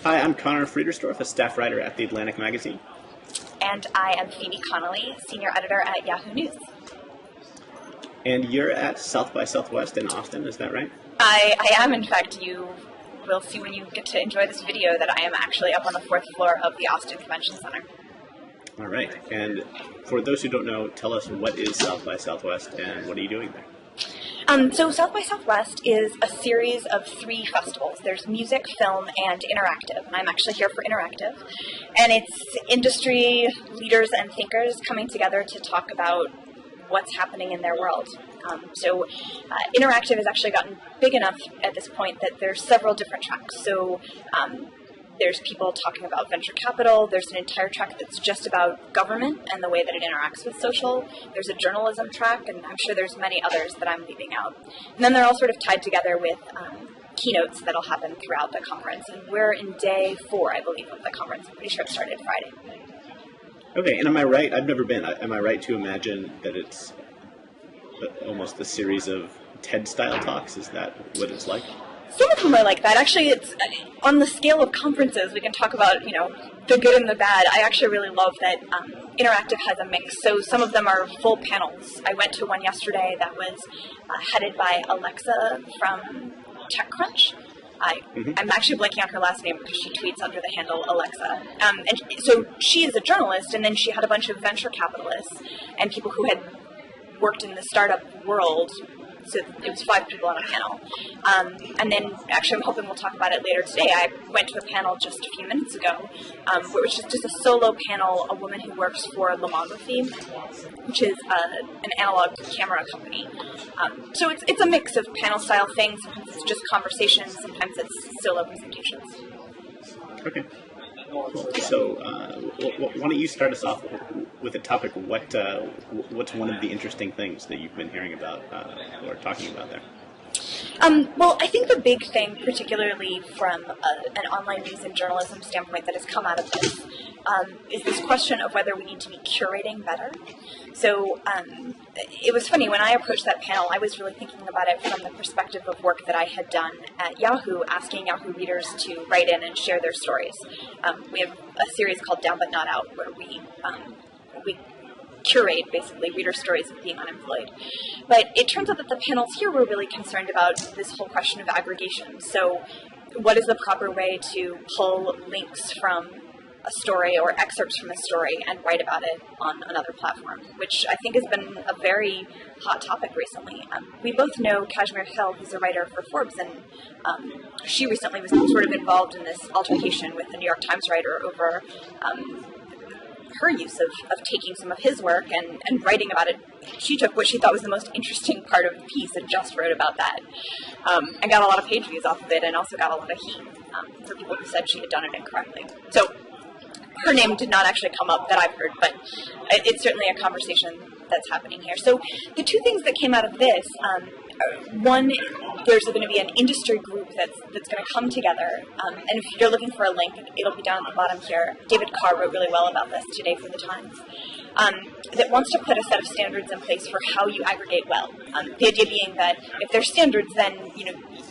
Hi, I'm Conor Friedersdorf, a staff writer at The Atlantic magazine. And I am Phoebe Connelly, senior editor at Yahoo News. And you're at South by Southwest in Austin, is that right? I am, in fact. You will see when you get to enjoy this video that I am actually up on the 4th floor of the Austin Convention Center. All right. And for those who don't know, tell us, what is South by Southwest and what are you doing there? So South by Southwest is a series of 3 festivals. There's music, film, and interactive. And I'm actually here for interactive. And it's industry leaders and thinkers coming together to talk about what's happening in their world. Interactive has actually gotten big enough at this point that there's several different tracks. So there's people talking about venture capital. There's an entire track that's just about government and the way that it interacts with social. There's a journalism track, and I'm sure there's many others that I'm leaving out. And then they're all sort of tied together with keynotes that'll happen throughout the conference. And we're in day 4, I believe, of the conference. I'm pretty sure it started Friday. Okay, and am I right? I've never been. Am I right to imagine that it's almost a series of TED-style talks? Is that what it's like? Some of them are like that. Actually, it's on the scale of conferences. We can talk about, the good and the bad. I actually really love that Interactive has a mix. So some of them are full panels. I went to one yesterday that was headed by Alexa from TechCrunch. I'm actually blanking on her last name because she tweets under the handle Alexa. And so she is a journalist, and then she had a bunch of venture capitalists and people who had worked in the startup world. So it was 5 people on a panel. And then, actually, I'm hoping we'll talk about it later today. I went to a panel just a few minutes ago where it was just a solo panel, a woman who works for Lomography, which is an analog camera company. So it's a mix of panel-style things. Sometimes it's just conversations. Sometimes it's solo presentations. Okay. So why don't you start us off with a topic? What's one of the interesting things that you've been hearing about or talking about there? Well, I think the big thing, particularly from an online news and journalism standpoint that has come out of this, is this question of whether we need to be curating better. So it was funny, when I approached that panel, I was really thinking about it from the perspective of work that I had done at Yahoo, asking Yahoo readers to write in and share their stories. We have a series called Down But Not Out, where we curate, basically, reader stories of being unemployed. But it turns out that the panels here were really concerned about this whole question of aggregation. So what is the proper way to pull links from a story or excerpts from a story and write about it on another platform, which I think has been a very hot topic recently. We both know Kashmir Hill, who's a writer for Forbes, and she recently was sort of involved in this altercation with the New York Times writer over her use of taking some of his work and writing about it. She took what she thought was the most interesting part of the piece and just wrote about that. And got a lot of page views off of it, and also got a lot of heat for people who said she had done it incorrectly. So her name did not actually come up that I've heard, but it's certainly a conversation that's happening here. So the 2 things that came out of this, one, there's going to be an industry group that's going to come together, and if you're looking for a link, it'll be down at the bottom here. David Carr wrote really well about this today for the Times, that wants to put a set of standards in place for how you aggregate well. The idea being that if there's standards, then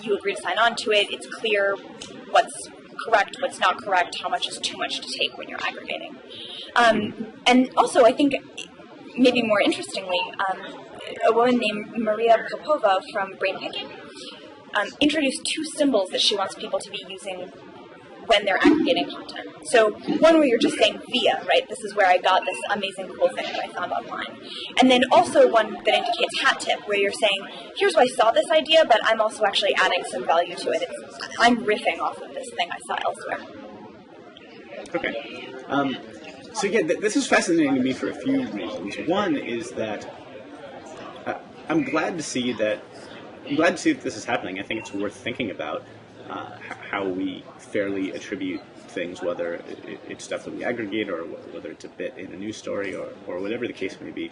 you agree to sign on to it. It's clear what's correct, what's not correct, how much is too much to take when you're aggregating. And also, I think, maybe more interestingly, a woman named Maria Popova from Brain Picking introduced 2 symbols that she wants people to be using when they're aggregating content. So one where you're just saying via, right? This is where I got this amazing cool thing that I found online. And then also one that indicates hat tip, where you're saying, here's where I saw this idea, but I'm also actually adding some value to it. I'm riffing off of this thing I saw elsewhere. Okay. So yeah, this is fascinating to me for a few reasons. One is that I'm glad to see that this is happening. I think it's worth thinking about how we fairly attribute things, whether it's stuff that we aggregate or whether it's a bit in a news story or whatever the case may be.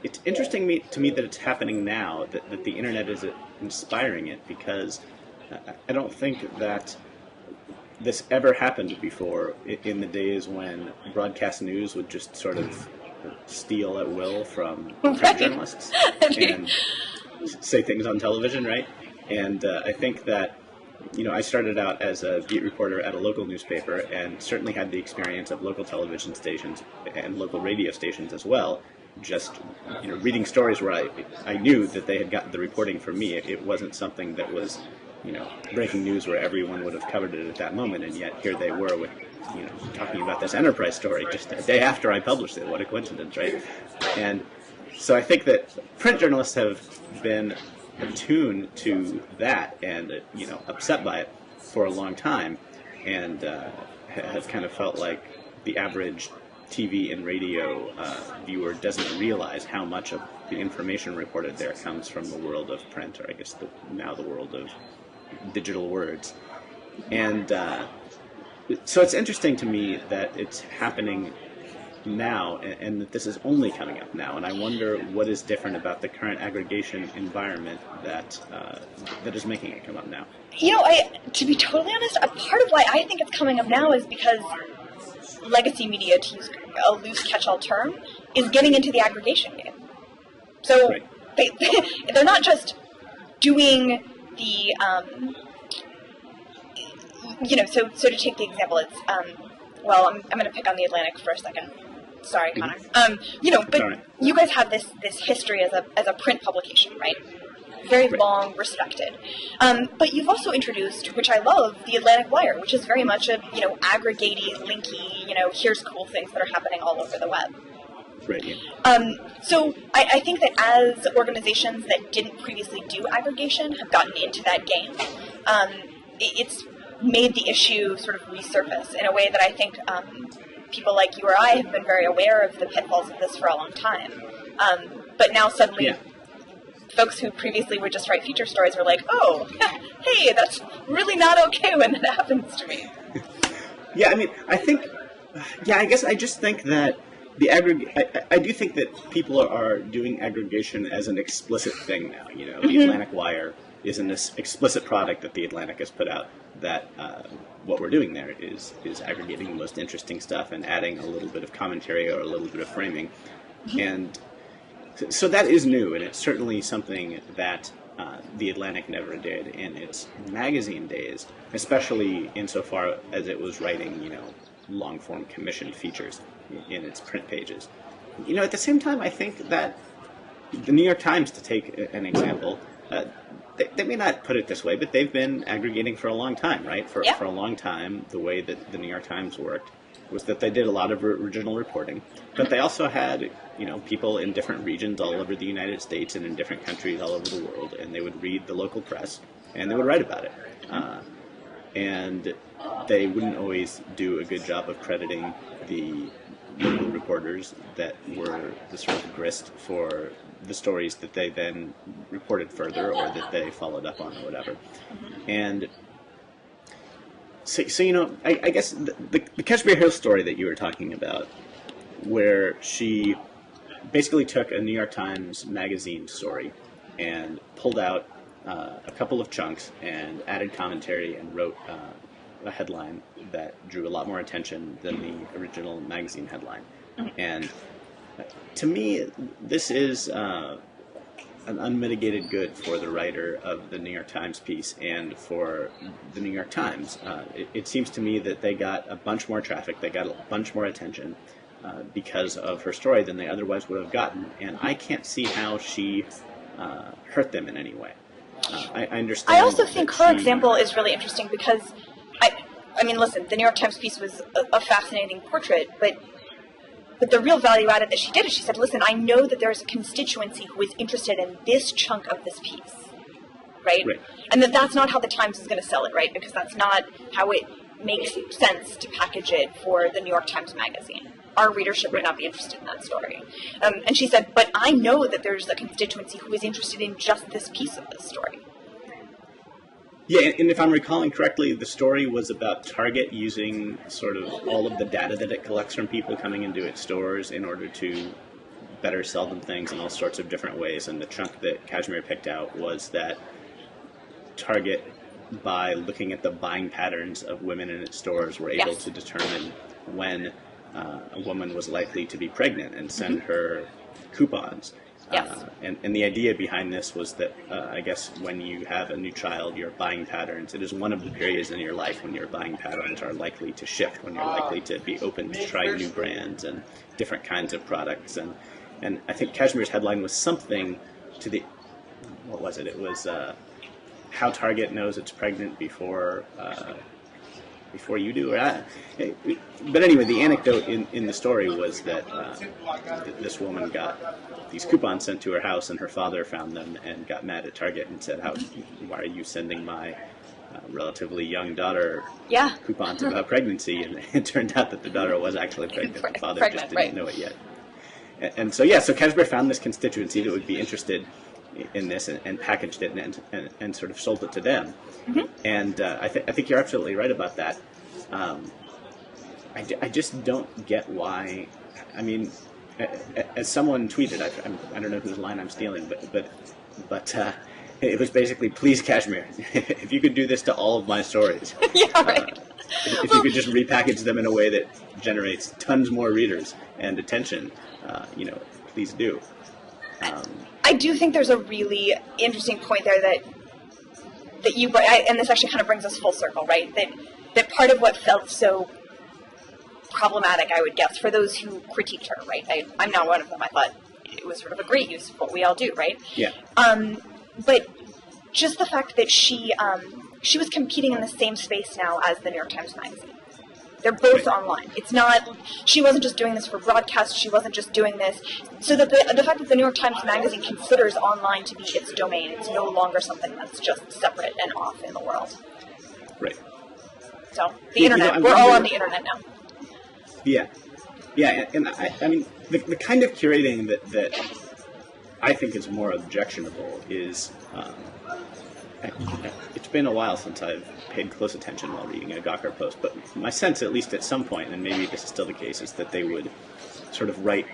It's interesting to me that it's happening now, that the internet is inspiring it, because I don't think that this ever happened before in the days when broadcast news would just sort of steal at will from journalists and say things on television, right? And I think that I started out as a beat reporter at a local newspaper, and certainly had the experience of local television stations and local radio stations as well. Just reading stories where I knew that they had gotten the reporting from me. It wasn't something that was breaking news where everyone would have covered it at that moment, and yet here they were with talking about this Enterprise story just a day after I published it. What a coincidence, right? And so I think that print journalists have been attuned to that and upset by it for a long time, and have kind of felt like the average TV and radio viewer doesn't realize how much of the information reported there comes from the world of print, or I guess now the world of digital words. And so it's interesting to me that it's happening now, and that this is only coming up now. And I wonder what is different about the current aggregation environment that is making it come up now. To be totally honest, a part of why I think it's coming up now is because legacy media, to use a loose catch-all term, is getting into the aggregation game. So right. they're not just doing the, so to take the example, it's, I'm going to pick on the Atlantic for a second. Sorry, Connor. But you guys have this history as a print publication, right? Very long, respected. But you've also introduced, which I love, the Atlantic Wire, which is very much a, aggregating, linky, here's cool things that are happening all over the web. Right. Yeah. So I think that as organizations that didn't previously do aggregation have gotten into that game, it's made the issue sort of resurface in a way that I think people like you or I have been very aware of the pitfalls of this for a long time. But now suddenly... Yeah. Folks who previously would just write feature stories were like, oh, hey, that's really not okay when that happens to me. Yeah, I mean, I guess I just think that I do think that people are doing aggregation as an explicit thing now. The Atlantic Wire is an explicit product that the Atlantic has put out, that what we're doing there is aggregating the most interesting stuff and adding a little bit of commentary or a little bit of framing. And so that is new, and it's certainly something that the Atlantic never did in its magazine days, especially insofar as it was writing, long-form commissioned features in its print pages. At the same time, I think that the New York Times, to take an example, they may not put it this way, but they've been aggregating for a long time, right? For a long time, the way that the New York Times worked was that they did a lot of original reporting, but they also had, people in different regions all over the United States and in different countries all over the world, and they would read the local press, and they would write about it. And they wouldn't always do a good job of crediting the local reporters that were the sort of grist for the stories that they then reported further or that they followed up on or whatever. And so I guess the Kashmir Hill story that you were talking about, where she basically took a New York Times magazine story and pulled out a couple of chunks and added commentary and wrote a headline that drew a lot more attention than the original magazine headline. And to me, this is an unmitigated good for the writer of the New York Times piece and for the New York Times. It seems to me that they got a bunch more traffic, they got a bunch more attention because of her story than they otherwise would have gotten. And I can't see how she hurt them in any way. I understand. I also think her example is really interesting because, I mean, listen, the New York Times piece was a fascinating portrait, but the real value added that she did is she said, listen, I know that there's a constituency who is interested in this chunk of this piece, right? And that's not how the Times is going to sell it, right? Because that's not how it makes sense to package it for the New York Times Magazine. Our readership would not be interested in that story. And she said, but I know that there's a constituency who is interested in just this piece of this story. Yeah, and if I'm recalling correctly, the story was about Target using sort of all of the data that it collects from people coming into its stores in order to better sell them things in all sorts of different ways. And the chunk that Kashmir picked out was that Target, by looking at the buying patterns of women in its stores, were able to determine when a woman was likely to be pregnant and send her coupons Yes. And the idea behind this was that, I guess, when you have a new child, your buying patterns, it is one of the periods in your life when your buying patterns are likely to shift, when you're likely to be open to try new brands and different kinds of products. And I think Kashmir's headline was something to the, what was it? It was how Target knows it's pregnant before you do. But anyway, the anecdote in the story was that this woman got these coupons sent to her house, and her father found them and got mad at Target and said, why are you sending my relatively young daughter coupons about pregnancy? And it turned out that the daughter was actually pregnant. The father just didn't know it yet. And so Kashmir found this constituency that would be interested in this and packaged it and sort of sold it to them. Mm-hmm. And I think you're absolutely right about that. I just don't get why. I mean, as someone tweeted, I don't know whose line I'm stealing, but it was basically, please, Kashmir, if you could do this to all of my stories. Yeah, right. If you could just repackage them in a way that generates tons more readers and attention, please do. I do think there's a really interesting point there that you, and this actually kind of brings us full circle, right? That part of what felt so problematic, I would guess, for those who critiqued her, right? I'm not one of them. I thought it was sort of a great use of what we all do, right? Yeah. But just the fact that she was competing in the same space now as the New York Times Magazine. They're both online. It's not, she wasn't just doing this for broadcast, she wasn't just doing this. So that the fact that the New York Times Magazine considers online to be its domain, it's no longer something that's just separate and off in the world. Right. So, the internet, we're all on the internet now. Yeah. Yeah, and I mean, the kind of curating that I think is more objectionable is, it's been a while since I've paid close attention while reading a Gawker post, but my sense, at least at some point, and maybe this is still the case, is that they would sort of write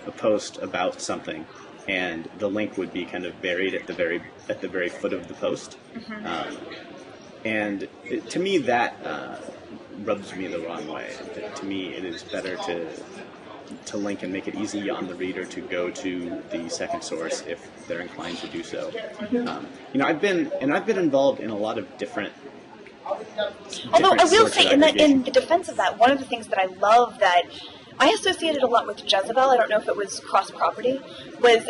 a post about something, and the link would be kind of buried at the very foot of the post. Mm-hmm. And to me, that rubs me the wrong way. To me, it is better to link and make it easy on the reader to go to the second source if they're inclined to do so. Mm-hmm. I've been involved in a lot of different. Although I will say, in the defense of that, one of the things that I love that I associated a lot with Jezebel, I don't know if it was cross-property, was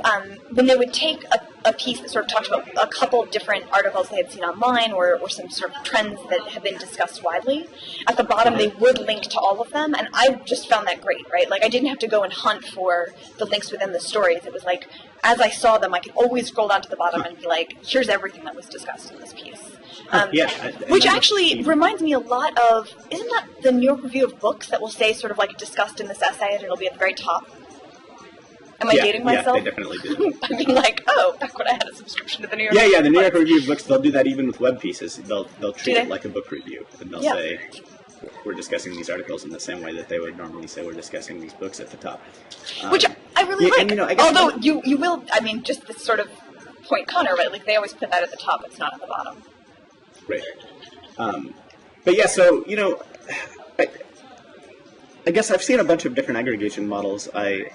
when they would take a piece that sort of talked about a couple different articles they had seen online or some sort of trends that have been discussed widely. At the bottom, they would link to all of them, and I just found that great, right? Like, I didn't have to go and hunt for the links within the stories. It was like, as I saw them, I could always scroll down to the bottom and be like, here's everything that was discussed in this piece. Which actually reminds me a lot of, isn't that the New York Review of Books that will say sort of like discussed in this essay and it'll be at the very top? Am I dating myself? Yeah, they definitely do. I mean, like, back when I had a subscription to the New York Review. Yeah, the New York Review of Books, they'll do that even with web pieces. They'll treat it like a book review, and they'll say, we're discussing these articles in the same way that they would normally say we're discussing these books at the top. Which I really like. And, I guess although you will, I mean, just this sort of point Conor, right? Like, they always put that at the top, it's not at the bottom. Right. But yeah, so, I guess I've seen a bunch of different aggregation models. I,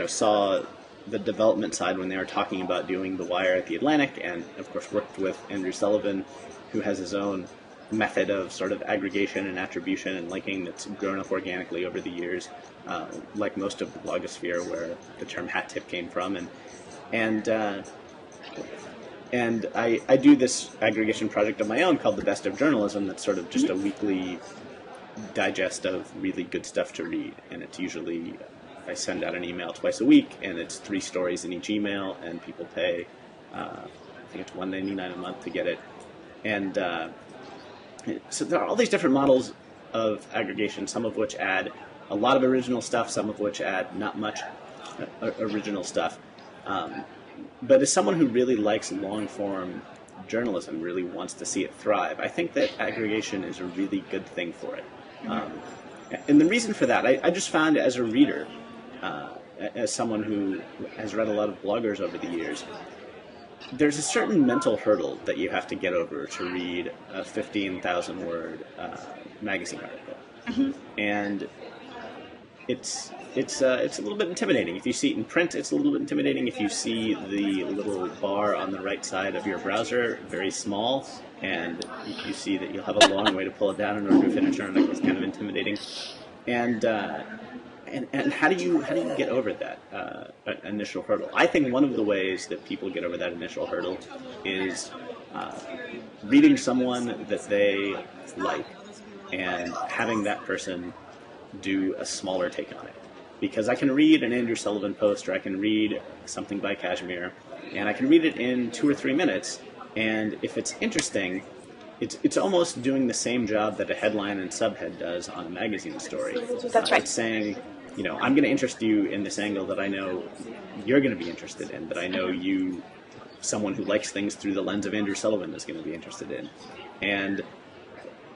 saw the development side when they were talking about doing The Wire at the Atlantic, and of course worked with Andrew Sullivan, who has his own method of sort of aggregation and attribution and linking that's grown up organically over the years, like most of the blogosphere, where the term hat tip came from, and I do this aggregation project of my own called The Best of Journalism that's sort of just a weekly digest of really good stuff to read. And it's usually, I send out an email twice a week, and it's 3 stories in each email, and people pay, I think it's $1.99 a month to get it. And so there are all these different models of aggregation, some of which add a lot of original stuff, some of which add not much original stuff. But as someone who really likes long-form journalism, really wants to see it thrive, I think that aggregation is a really good thing for it. And the reason for that, I just found as a reader, as someone who has read a lot of bloggers over the years, there's a certain mental hurdle that you have to get over to read a 15,000-word magazine article. Mm-hmm. And it's a little bit intimidating. If you see it in print, it's a little bit intimidating. If you see the little bar on the right side of your browser very small, and you see that you'll have a long way to pull it down in order to finish an article, it's kind of intimidating. And how do you get over that initial hurdle? I think one of the ways that people get over that initial hurdle is reading someone that they like and having that person do a smaller take on it. Because I can read an Andrew Sullivan post, or I can read something by Kashmir, and I can read it in 2 or 3 minutes, and if it's interesting, it's almost doing the same job that a headline and subhead does on a magazine story. That's right. It's saying, I'm going to interest you in this angle that I know you're going to be interested in, that I know you, someone who likes things through the lens of Andrew Sullivan, is going to be interested in. And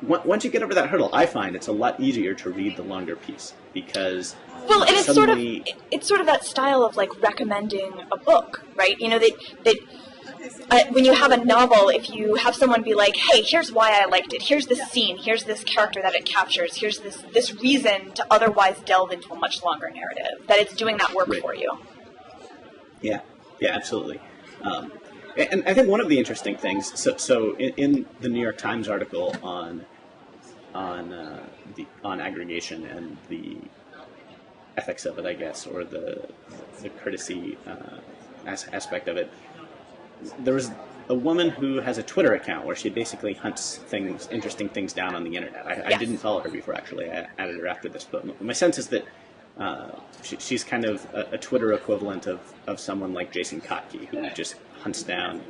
once you get over that hurdle, I find it's a lot easier to read the longer piece, because and it's sort of that style of like recommending a book, right? When you have a novel, if you have someone be like, hey, here's why I liked it, here's this scene, here's this character that it captures, here's this reason to otherwise delve into a much longer narrative, that it's doing that work for you. Yeah, absolutely. And I think one of the interesting things, so in the New York Times article on aggregation and the ethics of it, I guess, or the courtesy aspect of it, there was a woman who has a Twitter account where she basically hunts interesting things down on the internet. I didn't follow her before, actually. I added her after this, but my sense is that she's kind of a Twitter equivalent of someone like Jason Kotke, who just hunts down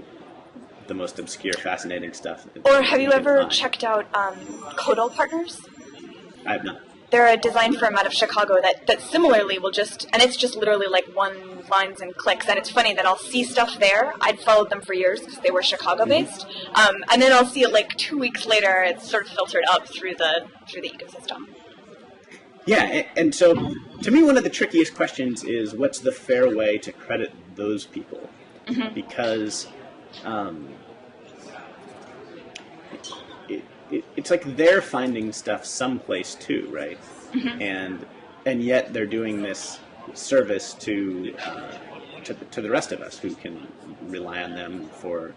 the most obscure, fascinating stuff. Or have you ever checked out Codal Partners? I have not. They're a design firm out of Chicago that similarly will and it's just literally like one lines and clicks, and it's funny that I'll see stuff there. I'd followed them for years because they were Chicago-based, and then I'll see it like 2 weeks later, it's sort of filtered up through the ecosystem. Yeah, and so to me, one of the trickiest questions is what's the fair way to credit those people? Mm-hmm. Because it's like they're finding stuff someplace too, right? Mm-hmm. And yet they're doing this service to the rest of us who can rely on them for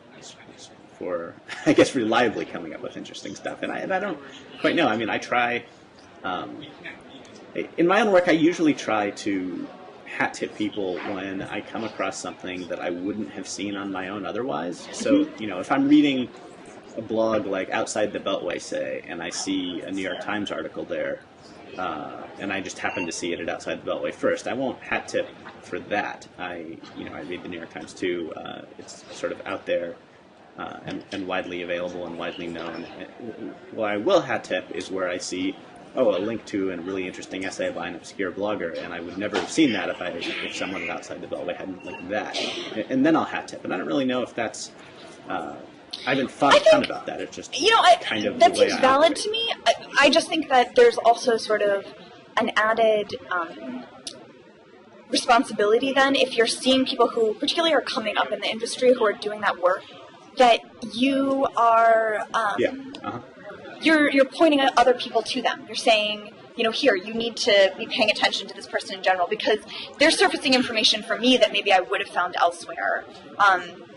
I guess reliably coming up with interesting stuff. And I don't quite know. I mean, I try in my own work. I usually try to hat tip people when I come across something that I wouldn't have seen on my own otherwise. So if I'm reading a blog like Outside the Beltway, say, and I see a New York Times article there, and I just happen to see it at Outside the Beltway first, I won't hat tip for that. I read the New York Times too. It's sort of out there and widely available and widely known. What I will hat tip is where I see, a link to a really interesting essay by an obscure blogger, and I would never have seen that if someone at Outside the Beltway hadn't linked that. And then I'll hat tip. And I don't really know if that's... I haven't thought a ton about that. It's just kind of that the way seems valid to me. I just think that there's also sort of an added responsibility then, if you're seeing people who particularly are coming up in the industry who are doing that work, that you are you're pointing at other people to them. You're saying, here, you need to be paying attention to this person in general because they're surfacing information for me that maybe I would have found elsewhere.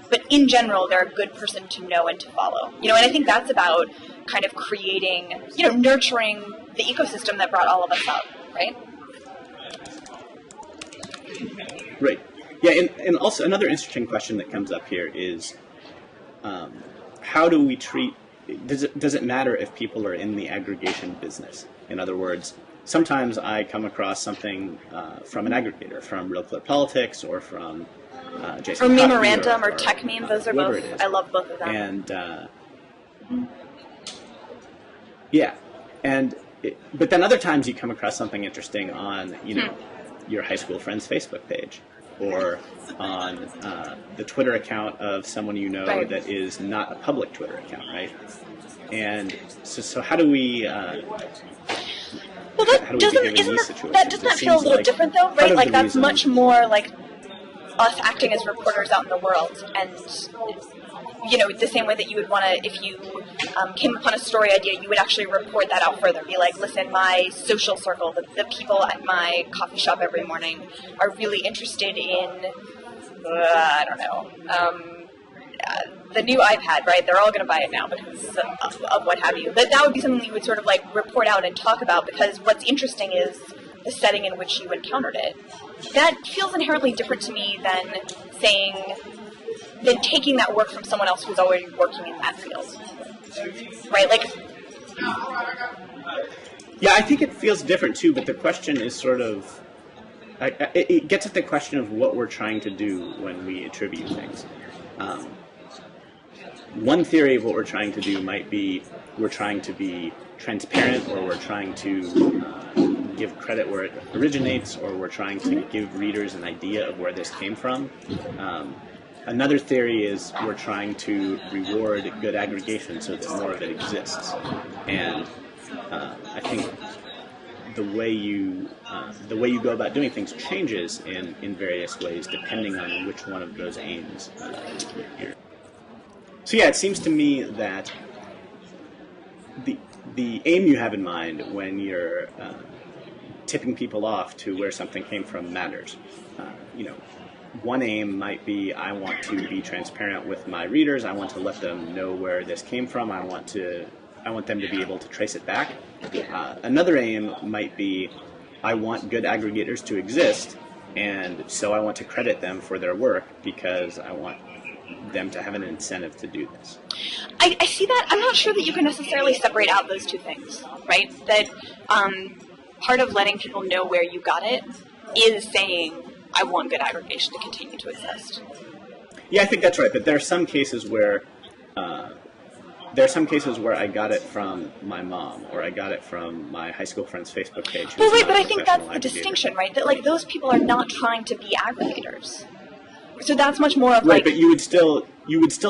But in general, they're a good person to know and to follow. And I think that's about kind of creating, nurturing the ecosystem that brought all of us up, right? Right. Yeah, and also another interesting question that comes up here is how do we treat... Does it matter if people are in the aggregation business? In other words, sometimes I come across something from an aggregator, from Real Clear Politics or from... Jason or Memorandum or Tech Meme, those are both. I love both of them. And but then other times you come across something interesting on your high school friend's Facebook page, or on the Twitter account of someone right. that is not a public Twitter account, right? And so how do we? Doesn't that feel a little different though, right? Like that's much more like us acting as reporters out in the world, and the same way that you would want to, if you came upon a story idea, you would actually report that out further. Be like, listen, my social circle, the people at my coffee shop every morning are really interested in, I don't know, the new iPad, right? They're all going to buy it now because of what have you. But that would be something that you would sort of like report out and talk about, because what's interesting is the setting in which you encountered it. That feels inherently different to me than taking that work from someone else who's already working in that field. Right? Like, yeah, I think it feels different too, but the question is sort of, it gets at the question of what we're trying to do when we attribute things. One theory of what we're trying to do might be we're trying to be transparent, or we're trying to give credit where it originates, or we're trying to give readers an idea of where this came from. Another theory is we're trying to reward good aggregation so that more of it exists. And I think the way you go about doing things changes in various ways depending on which one of those aims you're. So yeah, it seems to me that the aim you have in mind when you're tipping people off to where something came from matters. One aim might be, I want to be transparent with my readers. I want to let them know where this came from. I want them to be able to trace it back. Another aim might be, I want good aggregators to exist, and so I want to credit them for their work because I want them to have an incentive to do this. I see that. I'm not sure that you can necessarily separate out those two things, right? That part of letting people know where you got it is saying, I want good aggregation to continue to exist. Yeah, I think that's right. But there are some cases where I got it from my mom, or I got it from my high school friend's Facebook page. Well, right, but I think that's the distinction, right? That like those people are not trying to be aggregators. So that's much more of right, like. But you would still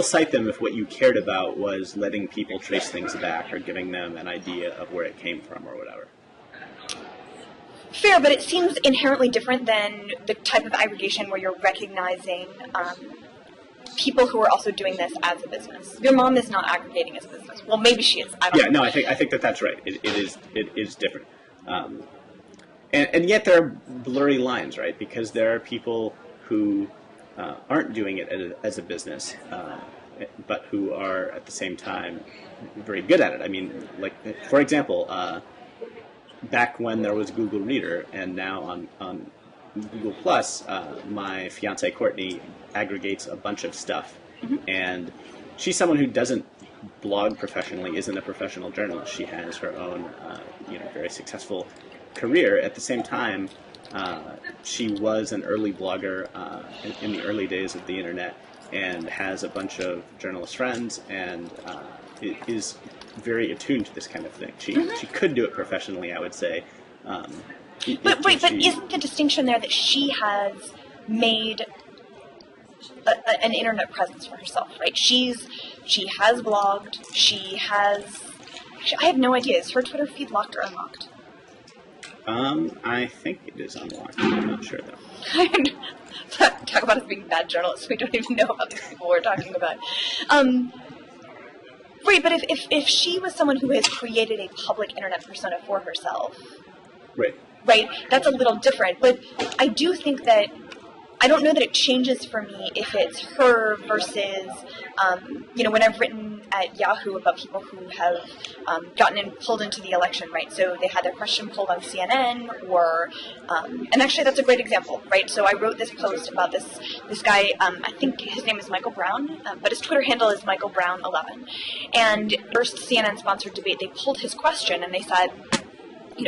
cite them if what you cared about was letting people trace things back or giving them an idea of where it came from or whatever. Fair, but it seems inherently different than the type of aggregation where you're recognizing people who are also doing this as a business. Your mom is not aggregating as a business. Well, maybe she is. I don't know. Yeah, no, I think that's right. It is different, and yet there are blurry lines, right? Because there are people who aren't doing it as a business, but who are at the same time very good at it. I mean, like for example. Back when there was Google Reader, and now on Google Plus, my fiance Courtney aggregates a bunch of stuff, and she's someone who doesn't blog professionally, isn't a professional journalist. She has her own, very successful career. At the same time, she was an early blogger in the early days of the internet, and has a bunch of journalist friends, and is very attuned to this kind of thing. She could do it professionally, I would say. But isn't the distinction there that she has made an internet presence for herself, right? She has blogged. She has. Actually, I have no idea. Is her Twitter feed locked or unlocked? I think it is unlocked. I'm not sure though. Talk about us being bad journalists. We don't even know about these people we're talking about. Right, but if she was someone who has created a public internet persona for herself, right, that's a little different. But I do think that, I don't know that it changes for me if it's her versus, when I've written at Yahoo about people who have gotten pulled into the election, right? So they had their question pulled on CNN, or, and actually that's a great example, right? So I wrote this post about this guy, I think his name is Michael Brown, but his Twitter handle is Michael Brown 11. And first CNN-sponsored debate, they pulled his question and they said,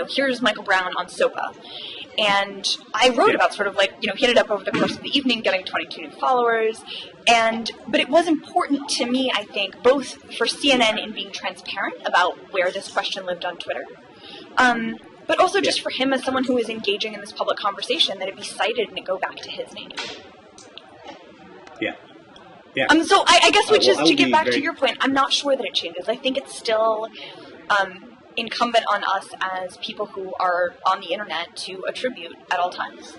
here's Michael Brown on SOPA. And I wrote about sort of like, he ended up over the course of the evening getting 22 new followers. But it was important to me, I think, both for CNN in being transparent about where this question lived on Twitter, but also just for him as someone who is engaging in this public conversation, that it be cited and it go back to his name. Yeah. Yeah. So I guess, to get back to your point, I'm not sure that it changes. I think it's still incumbent on us as people who are on the internet to attribute at all times.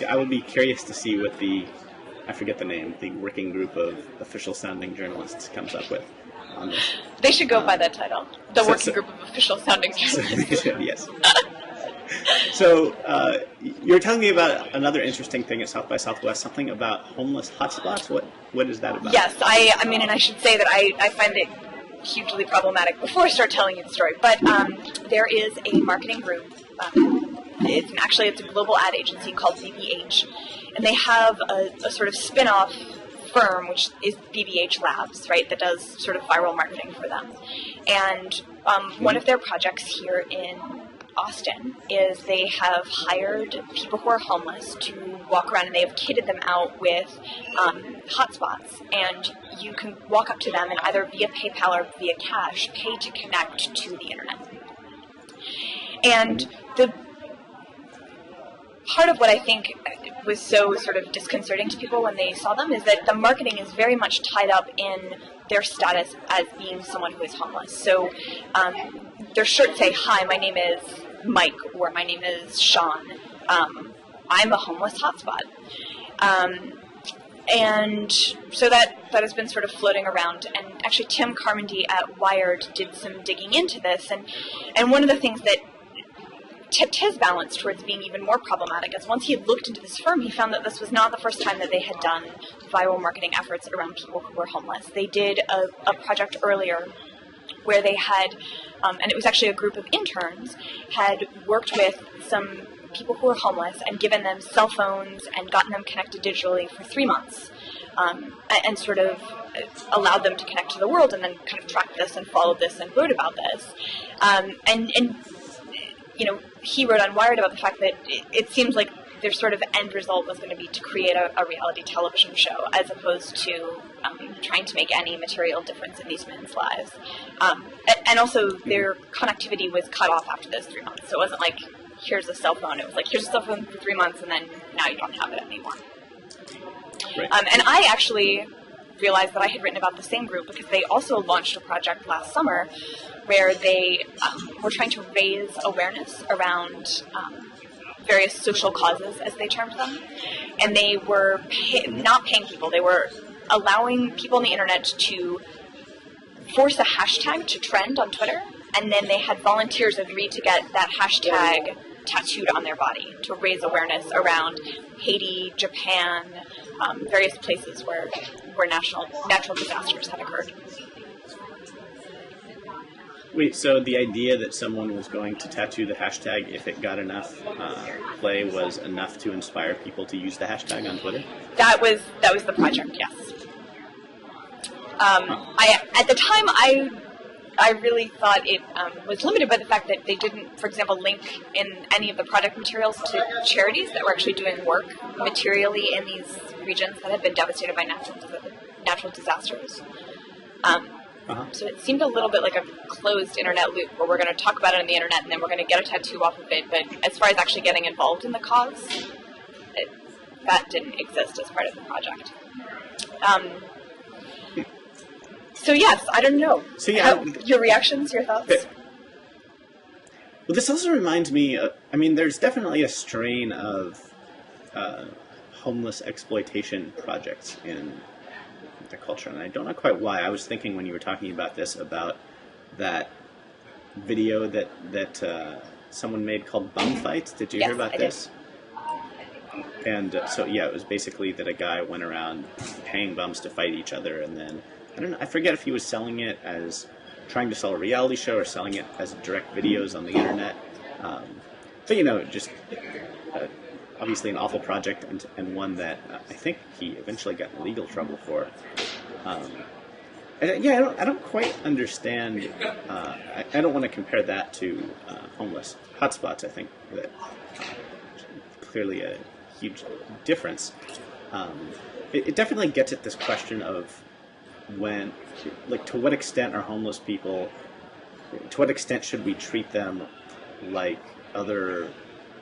Yeah, I would be curious to see what the I forget the name, the working group of official-sounding journalists comes up with on this. They should go by that title. The working group of official-sounding journalists. Yes. So you're telling me about another interesting thing at South by Southwest, something about homeless hotspots. What is that about? Yes, I mean, and I should say that I find it hugely problematic before I start telling you the story. But there is a marketing group. It's a global ad agency called BBH, and they have a sort of spin-off firm, which is BBH Labs, right, that does sort of viral marketing for them. And one of their projects here in Austin is they have hired people who are homeless to walk around, and they have kitted them out with hotspots, and you can walk up to them and either via PayPal or via cash pay to connect to the internet. And the part of what I think was so sort of disconcerting to people when they saw them is that the marketing is very much tied up in their status as being someone who is homeless. So their shirts say, "Hi, my name is Mike," or "My name is Sean. I'm a homeless hotspot." And so that has been sort of floating around. And actually, Tim Carmody at Wired did some digging into this. And one of the things that tipped his balance towards being even more problematic is once he had looked into this firm, he found that this was not the first time that they had done viral marketing efforts around people who were homeless. They did a project earlier where they had, and it was actually a group of interns, had worked with some people who were homeless and given them cell phones and gotten them connected digitally for 3 months, and sort of allowed them to connect to the world, and then kind of tracked this and followed this and wrote about this. And you know, he wrote on Wired about the fact that it seems like their sort of end result was going to be to create a reality television show as opposed to trying to make any material difference in these men's lives. And also their connectivity was cut off after those 3 months. So it wasn't like, here's a cell phone. It was like, here's a cell phone for 3 months and then now you don't have it anymore. Right. And I actually realized that I had written about the same group because they also launched a project last summer where they were trying to raise awareness around various social causes, as they termed them. And they were not paying people. They were allowing people on the internet to force a hashtag to trend on Twitter, and then they had volunteers agree to get that hashtag tattooed on their body to raise awareness around Haiti, Japan, various places where natural disasters had occurred. Wait, so the idea that someone was going to tattoo the hashtag if it got enough play was enough to inspire people to use the hashtag on Twitter? That was the project, yes. At the time, I really thought it was limited by the fact that they didn't, for example, link in any of the product materials to charities that were actually doing work materially in these regions that had been devastated by natural disasters. So it seemed a little bit like a closed internet loop where we're going to talk about it on the internet and then we're going to get a tattoo off of it. But as far as actually getting involved in the cause, that didn't exist as part of the project. So yes, I don't know. So yeah, your reactions, your thoughts? Well, this also reminds me of, I mean, there's definitely a strain of homeless exploitation projects in the culture, and I don't know quite why. I was thinking when you were talking about this about that video that someone made called Bum Fights. Did you hear about this? And so yeah, it was basically that a guy went around paying bums to fight each other, and then I forget if he was selling it as trying to sell a reality show or selling it as direct videos on the internet. But you know, just obviously an awful project and one that I think he eventually got in legal trouble for. Yeah, I don't quite understand. I don't want to compare that to homeless hotspots. I think that clearly a huge difference. It definitely gets at this question of when, like, to what extent are homeless people, to what extent should we treat them like other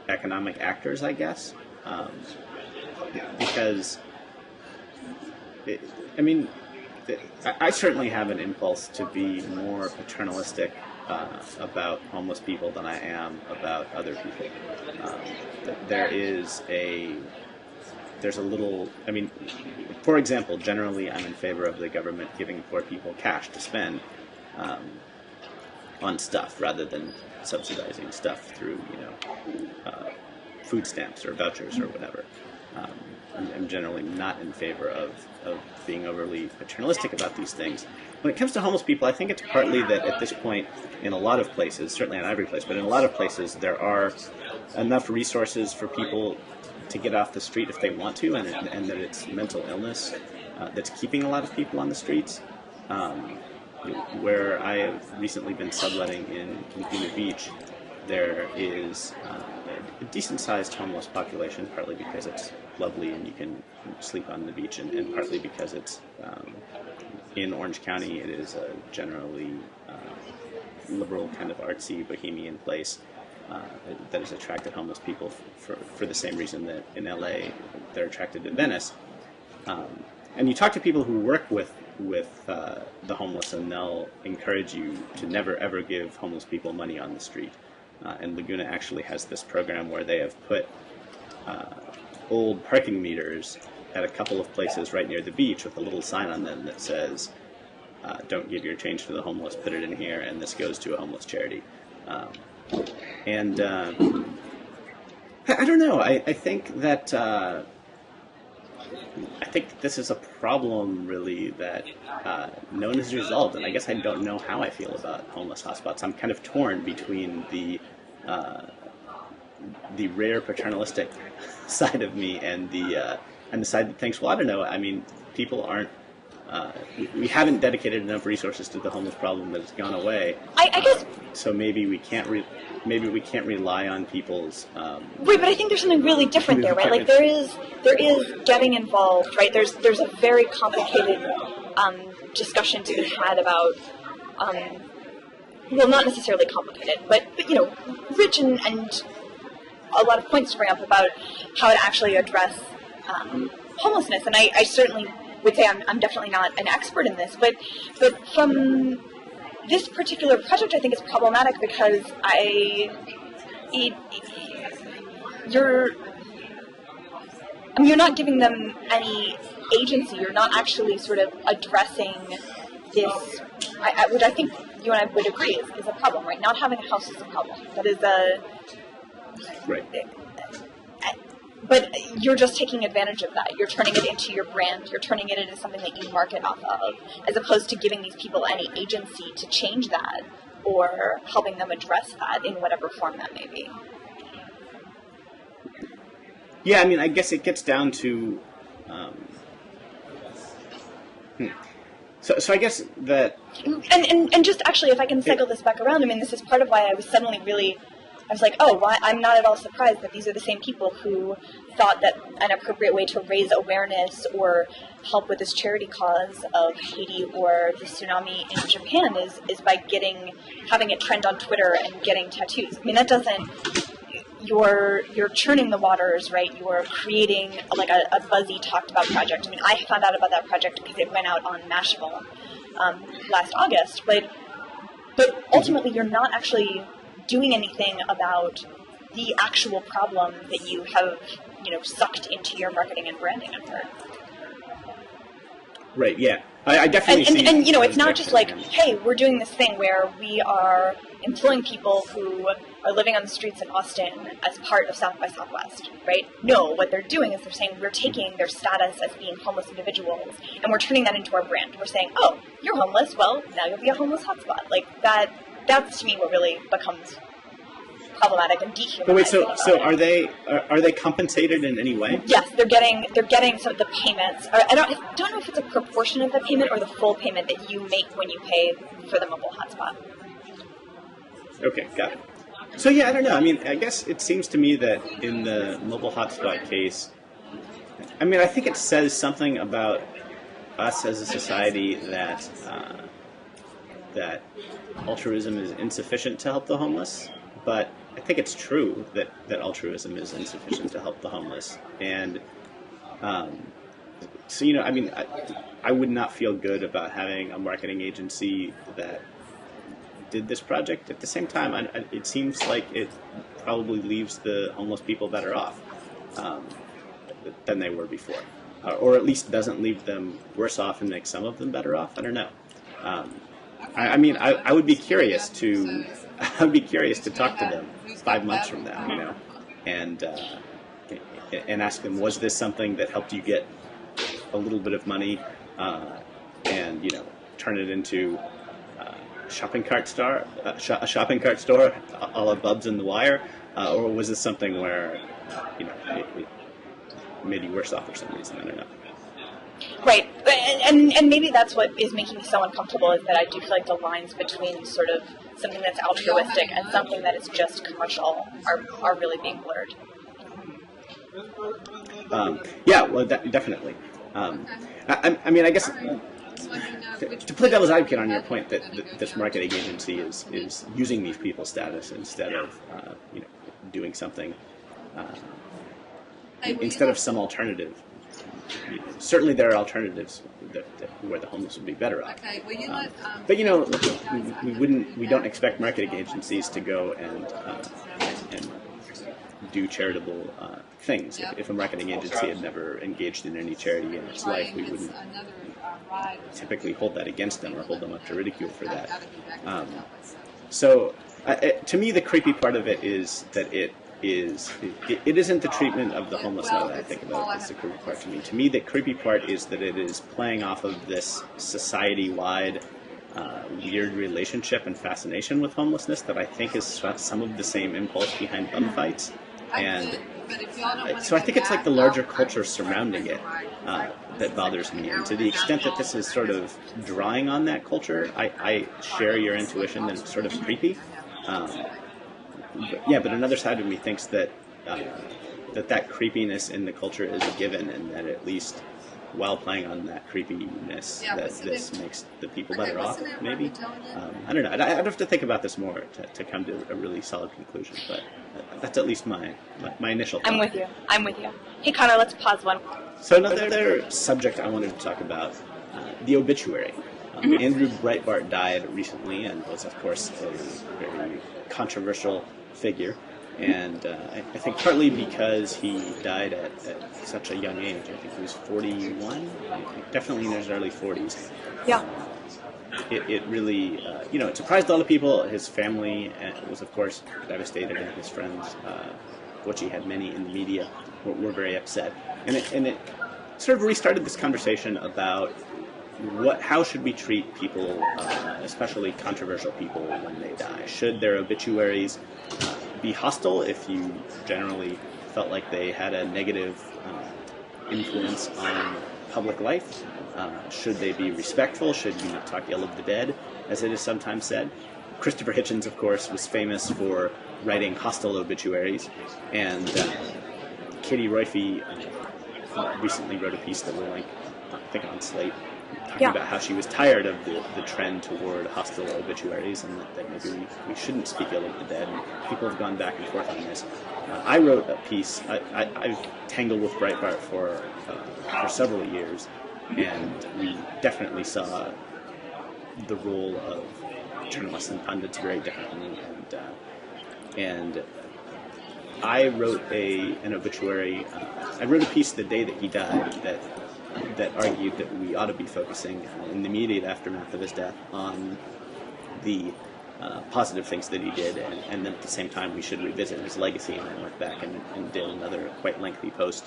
economic actors, I guess? Because, I certainly have an impulse to be more paternalistic about homeless people than I am about other people. There is there's a little, I mean, for example, generally I'm in favor of the government giving poor people cash to spend on stuff rather than subsidizing stuff through, food stamps or vouchers or whatever. I'm generally not in favor of being overly paternalistic about these things. When it comes to homeless people, I think it's partly that at this point, in a lot of places, certainly not every place, but in a lot of places, there are enough resources for people to get off the street if they want to, and that it's mental illness that's keeping a lot of people on the streets. Where I have recently been subletting in Laguna Beach, there is a decent-sized homeless population, partly because it's lovely and you can sleep on the beach, and partly because it's in Orange County. It is a generally liberal, kind of artsy, bohemian place that has attracted homeless people for the same reason that in LA they're attracted to Venice. And you talk to people who work with the homeless, and they'll encourage you to never ever give homeless people money on the street. And Laguna actually has this program where they have put old parking meters at a couple of places right near the beach with a little sign on them that says, "Don't give your change to the homeless, put it in here, and this goes to a homeless charity." I don't know. I think that this is a problem, really, that no one has resolved, and I guess I don't know how I feel about homeless hotspots. I'm kind of torn between the rare paternalistic side of me and the side that thinks, well, I don't know. I mean, people aren't. We haven't dedicated enough resources to the homeless problem that it's gone away. I guess. So maybe we can't rely on people's. Right, but I think there's something really different there, right? Like there is getting involved, right? There's a very complicated discussion to be had about. Well, not necessarily complicated, but rich and a lot of points to bring up about how to actually address homelessness. And I certainly would say I'm definitely not an expert in this, but from this particular project, I think is problematic because you're not giving them any agency. You're not actually sort of addressing this, which I think you and I would agree is a problem, right? Not having a house is a problem. That is right. But you're just taking advantage of that. You're turning it into your brand. You're turning it into something that you market off of, as opposed to giving these people any agency to change that or helping them address that in whatever form that may be. Yeah, I mean, I guess it gets down to... So I guess that... And just actually, if I can cycle this back around, I mean, this is part of why I was suddenly really... I was like, oh, well, I'm not at all surprised that these are the same people who thought that an appropriate way to raise awareness or help with this charity cause of Haiti or the tsunami in Japan is by having it trend on Twitter and getting tattoos. I mean, that doesn't... You're churning the waters, right? You're creating like a buzzy talked about project. I mean, I found out about that project because it went out on Mashable last August, but ultimately you're not actually doing anything about the actual problem that you have, sucked into your marketing and branding effort. Right. Yeah. I definitely see. And it's not just like, hey, we're doing this thing where we are employing people who are living on the streets in Austin as part of South by Southwest, right? No, what they're doing is they're saying we're taking their status as being homeless individuals and we're turning that into our brand. We're saying, oh, you're homeless, well, now you'll be a homeless hotspot. Like that's to me what really becomes problematic and dehumanizing. But wait, so are they compensated in any way? Yes, they're getting some of the payments. I don't know if it's a proportion of the payment or the full payment that you make when you pay for the mobile hotspot. Okay, got it. So yeah, I don't know. I mean, I guess it seems to me that in the mobile hotspot case, I mean, I think it says something about us as a society that altruism is insufficient to help the homeless, but I think it's true that altruism is insufficient to help the homeless. And so, I mean, I would not feel good about having a marketing agency that did this project. At the same time, it seems like it probably leaves the homeless people better off. than they were before, or at least doesn't leave them worse off and makes some of them better off. I don't know. I mean, I would be curious to talk to them 5 months from now, you know, and ask them, was this something that helped you get a little bit of money, and, you know, turn it into a shopping cart store, a la Bubs and the Wire, or was this something where, you know, it made you worse off for some reason? I don't know. Right, and maybe that's what is making me so uncomfortable, is that I do feel like the lines between sort of something that's altruistic and something that is just commercial are really being blurred. Yeah, well, definitely. I mean, I guess to play devil's advocate on your point that this marketing agency is using these people's status instead of you know, doing something instead of some alternative. Certainly, there are alternatives where the homeless would be better off. But you know, we don't expect marketing agencies to go and do charitable things. If a marketing agency had never engaged in any charity in its life, we wouldn't typically hold that against them or hold them up to ridicule for that. So, to me, the creepy part of it is that it isn't the treatment of the homeless now that I think about it. That's the creepy part to me. To me, the creepy part is that it is playing off of this society-wide weird relationship and fascination with homelessness that I think is some of the same impulse behind bum fights. And so I think it's like the larger culture surrounding it that bothers me. And to the extent that this is sort of drawing on that culture, I share your intuition that it's sort of creepy. But another side of me thinks that that creepiness in the culture is a given, and that at least while playing on that creepiness, that this makes the people better off, maybe. I don't know. I'd have to think about this more to come to a really solid conclusion, but that's at least my initial thought. I'm with you. Hey, Conor, let's pause one. So another subject I wanted to talk about, the obituary. Andrew Breitbart died recently and was, of course, a very controversial figure. And I think partly because he died at such a young age. I think he was 41, definitely in his early 40s. Yeah. It really, you know, it surprised a lot of people. His family was, of course, devastated, and his friends, which he had many in the media, were very upset. And it sort of restarted this conversation about how should we treat people, especially controversial people, when they die? Should their obituaries be hostile if you generally felt like they had a negative influence on public life? Should they be respectful? Should you not talk ill of the dead, as it is sometimes said? Christopher Hitchens, of course, was famous for writing hostile obituaries, and Katie Roiphe recently wrote a piece that we'll link, I think, on Slate, talking about how she was tired of the trend toward hostile obituaries, and that maybe we shouldn't speak ill of the dead. And people have gone back and forth on this. I wrote a piece. I've tangled with Breitbart for several years, and we definitely saw the role of journalists and pundits very differently. And I wrote an obituary. I wrote a piece the day that he died that argued that we ought to be focusing in the immediate aftermath of his death on the positive things that he did, and then at the same time we should revisit his legacy. And I went back and did another quite lengthy post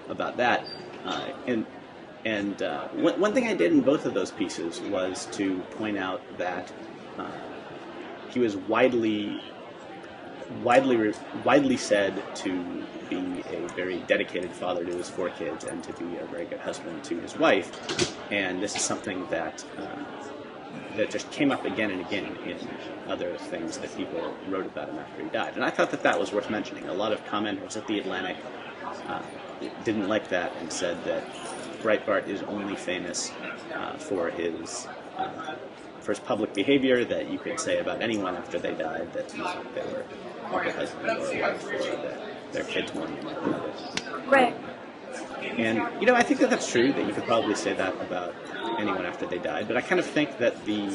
about that. One thing I did in both of those pieces was to point out that he was widely said to be a very dedicated father to his 4 kids and to be a very good husband to his wife. And this is something that just came up again and again in other things that people wrote about him after he died. And I thought that was worth mentioning. A lot of commenters at The Atlantic didn't like that and said that Breitbart is only famous for his public behavior, that you could say about anyone after they died, that they were a good husband or a wife, or that their kids weren't. Right. And, you know, I think that's true, that you could probably say that about anyone after they died, but I kind of think that the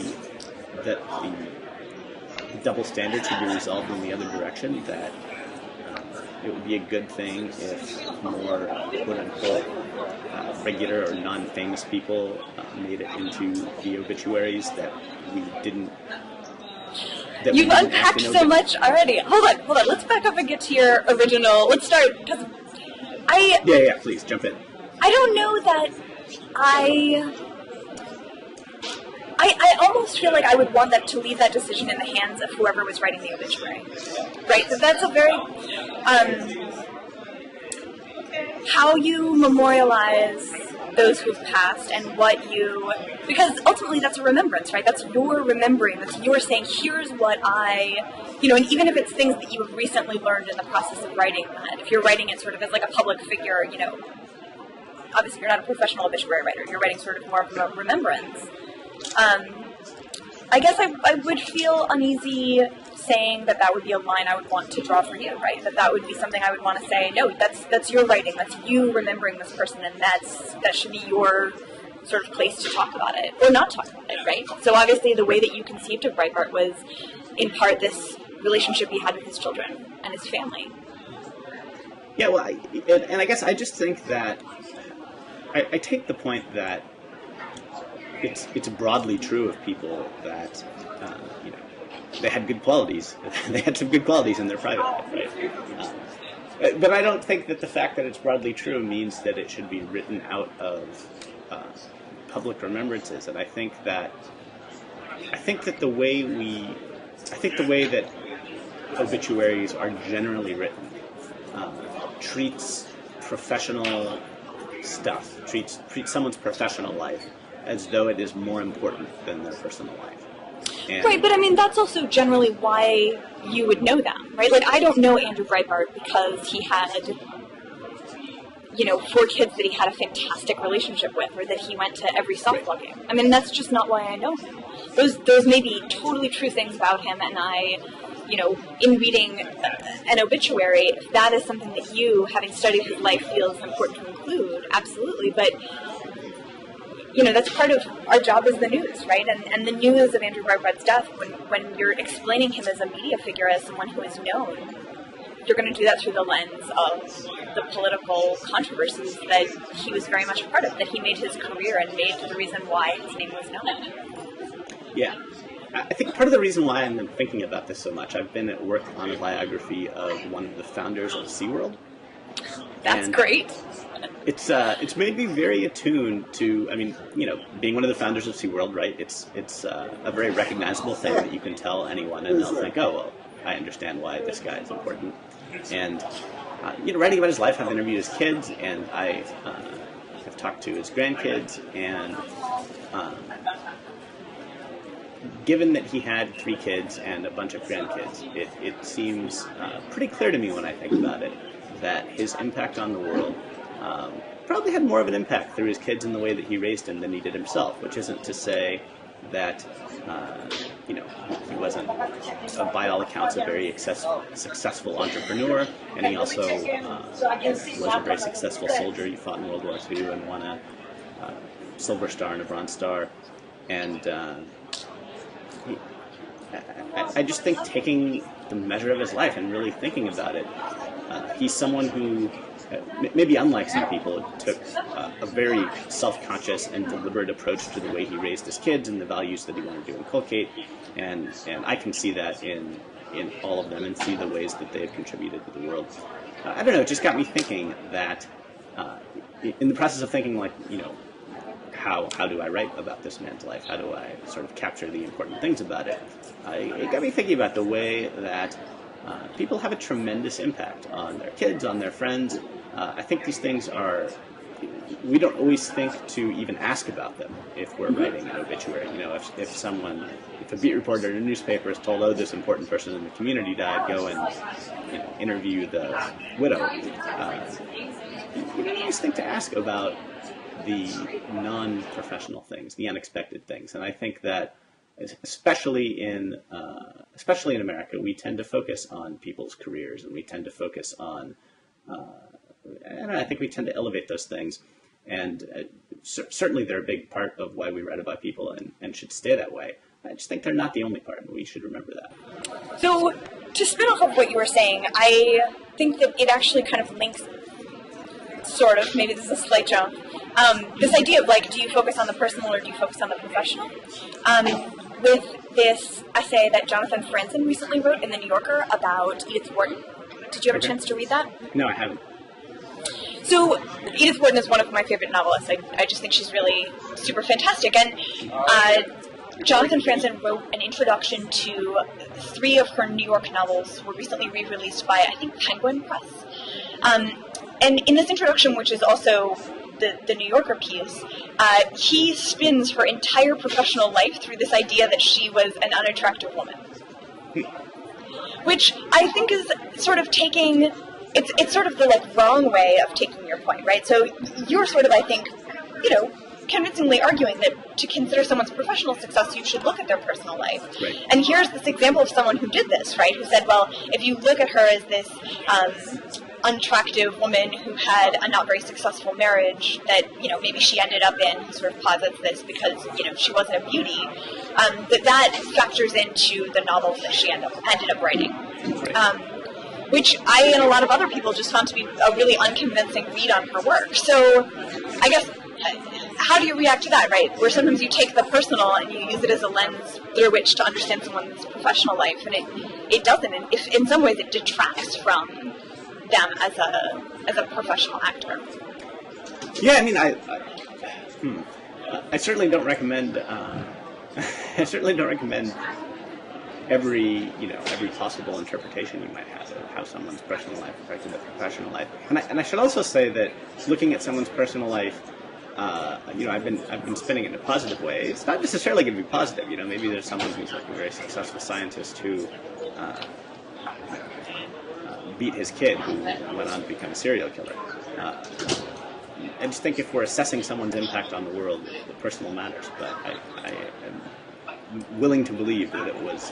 double standard should be resolved in the other direction, that it would be a good thing if more quote-unquote regular or non-famous people made it into the obituaries that we didn't. You've unpacked so much already. Hold on. Let's back up and get to your original. Let's start, because Yeah, please, jump in. I don't know that I almost feel like I would want that to leave that decision in the hands of whoever was writing the obituary. Right? So that's a very, how you memorialize those who've passed and what you, because ultimately that's a remembrance, right? That's your remembering. That's your saying, here's what and even if it's things that you've recently learned in the process of writing that, if you're writing it sort of as like a public figure, obviously you're not a professional obituary writer, you're writing sort of more of a remembrance. I guess I would feel uneasy saying that would be a line I would want to draw for you, right? That would be something I would want to say, no, that's your writing, that's you remembering this person, and that should be your sort of place to talk about it, or not talk about it, right? So obviously the way that you conceived of Breitbart was, in part, this relationship he had with his children and his family. Yeah, well, I guess I just think that I take the point that it's broadly true of people that they had good qualities. They had some good qualities in their private life, right? But I don't think that the fact that it's broadly true means that it should be written out of public remembrances. And I think that the way that obituaries are generally written treats professional stuff, treats someone's professional life as though it is more important than their personal life. And right, but I mean, that's also generally why you would know them, right? Like, I don't know Andrew Breitbart because he had, 4 kids that he had a fantastic relationship with, or that he went to every softball game. I mean, that's just not why I know him. Those may be totally true things about him, and I, in reading an obituary, if that is something that you, having studied his life, feels important to include, absolutely, but that's part of our job as the news, right? And the news of Andrew Breitbart's death, when you're explaining him as a media figure, as someone who is known, you're going to do that through the lens of the political controversies that he was very much a part of, that he made his career and made the reason why his name was known. Yeah. I think part of the reason why I'm thinking about this so much, I've been at work on a biography of one of the founders of SeaWorld. That's great. It's made me very attuned to, being one of the founders of SeaWorld, right? It's a very recognizable thing that you can tell anyone and they'll think, oh, well, I understand why this guy is important. And, writing about his life, I've interviewed his kids, and I've talked to his grandkids, and given that he had 3 kids and a bunch of grandkids, it seems pretty clear to me when I think about it that his impact on the world probably had more of an impact through his kids in the way that he raised them than he did himself, which isn't to say that, he wasn't, by all accounts, a very successful entrepreneur, and he also was a very successful soldier. He fought in World War II and won a Silver Star and a Bronze Star, and I just think taking the measure of his life and really thinking about it, he's someone who, maybe unlike some people, took a very self-conscious and deliberate approach to the way he raised his kids and the values that he wanted to inculcate, and I can see that in all of them and see the ways that they have contributed to the world. I don't know, it just got me thinking that in the process of thinking, how do I write about this man's life? How do I sort of capture the important things about it? It got me thinking about the way that people have a tremendous impact on their kids, on their friends. I think these things we don't always think to even ask about them if we're writing an obituary. If a beat reporter in a newspaper is told, oh, this important person in the community died, go and interview the widow. You don't always think to ask about the non-professional things, the unexpected things. And I think that especially in America, we tend to focus on people's careers, and we tend to focus on, I think we tend to elevate those things. And certainly they're a big part of why we write about people and should stay that way. I just think they're not the only part, and we should remember that. So, to spin off of what you were saying, I think that it actually kind of links, sort of, maybe this is a slight jump, this idea of, like, do you focus on the personal or do you focus on the professional? With this essay that Jonathan Franzen recently wrote in The New Yorker about Edith Wharton. Did you have a chance to read that? No, I haven't. So, Edith Wharton is one of my favorite novelists. I just think she's really super fantastic. And Jonathan Franzen wrote an introduction to 3 of her New York novels, were recently re-released by, I think, Penguin Press. And in this introduction, which is also the New Yorker piece, he spins her entire professional life through this idea that she was an unattractive woman. Which I think is sort of taking... It's sort of the, like, wrong way of taking your point, right? So you're sort of, I think, convincingly arguing that to consider someone's professional success, you should look at their personal life. Right. And here's this example of someone who did this, right? Who said, well, if you look at her as this unattractive woman who had a not very successful marriage that, maybe she ended up in, he sort of posits this because, she wasn't a beauty, that factors into the novels that she ended up writing. Right. Which I and a lot of other people just found to be a really unconvincing read on her work. So I guess, how do you react to that, right? Where sometimes you take the personal and you use it as a lens through which to understand someone's professional life, and it doesn't. And if, in some ways, it detracts from them as a professional actor. Yeah, I mean, I certainly don't recommend. I certainly don't recommend every possible interpretation you might have of how someone's personal life affected their professional life. And I should also say that looking at someone's personal life, I've been spinning it in a positive way. It's not necessarily going to be positive. Maybe there's someone who's like a very successful scientist who beat his kid, who went on to become a serial killer. I just think if we're assessing someone's impact on the world, the personal matters. But I am willing to believe that it was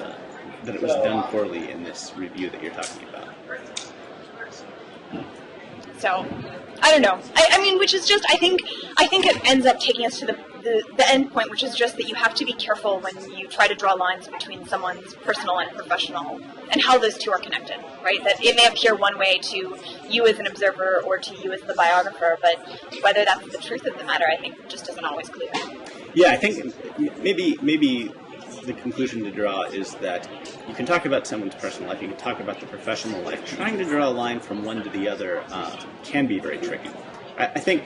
done poorly in this review that you're talking about. So, I don't know. I mean, which is just, I think it ends up taking us to the end point, which is just that you have to be careful when you try to draw lines between someone's personal and professional, and how those two are connected, right? That it may appear one way to you as an observer or to you as the biographer, but whether that's the truth of the matter, I think, just isn't always clear. Yeah, I think maybe the conclusion to draw is that you can talk about someone's personal life, you can talk about the professional life. Trying to draw a line from one to the other can be very tricky. I think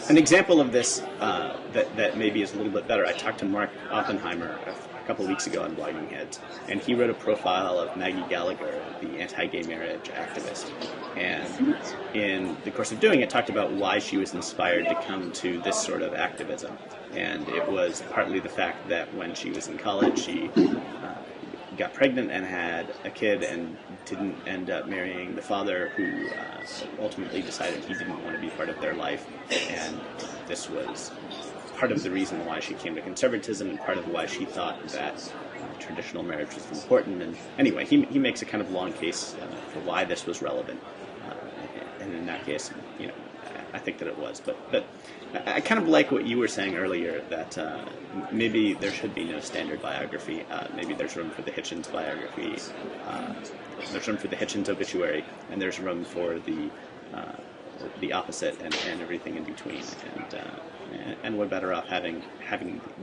an example of this that maybe is a little bit better, I talked to Mark Oppenheimer a couple of weeks ago on Blogging Heads, and he wrote a profile of Maggie Gallagher, the anti-gay marriage activist. And in the course of doing it, talked about why she was inspired to come to this sort of activism. And it was partly the fact that when she was in college, she got pregnant and had a kid and didn't end up marrying the father, who ultimately decided he didn't want to be part of their life. And this was part of the reason why she came to conservatism and part of why she thought that traditional marriage was important. And anyway, he makes a kind of long case for why this was relevant. And in that case, I think that it was. But I kind of like what you were saying earlier, that maybe there should be no standard biography. Maybe there's room for the Hitchens biography. There's room for the Hitchens obituary, and there's room for the opposite and everything in between. And we're better off having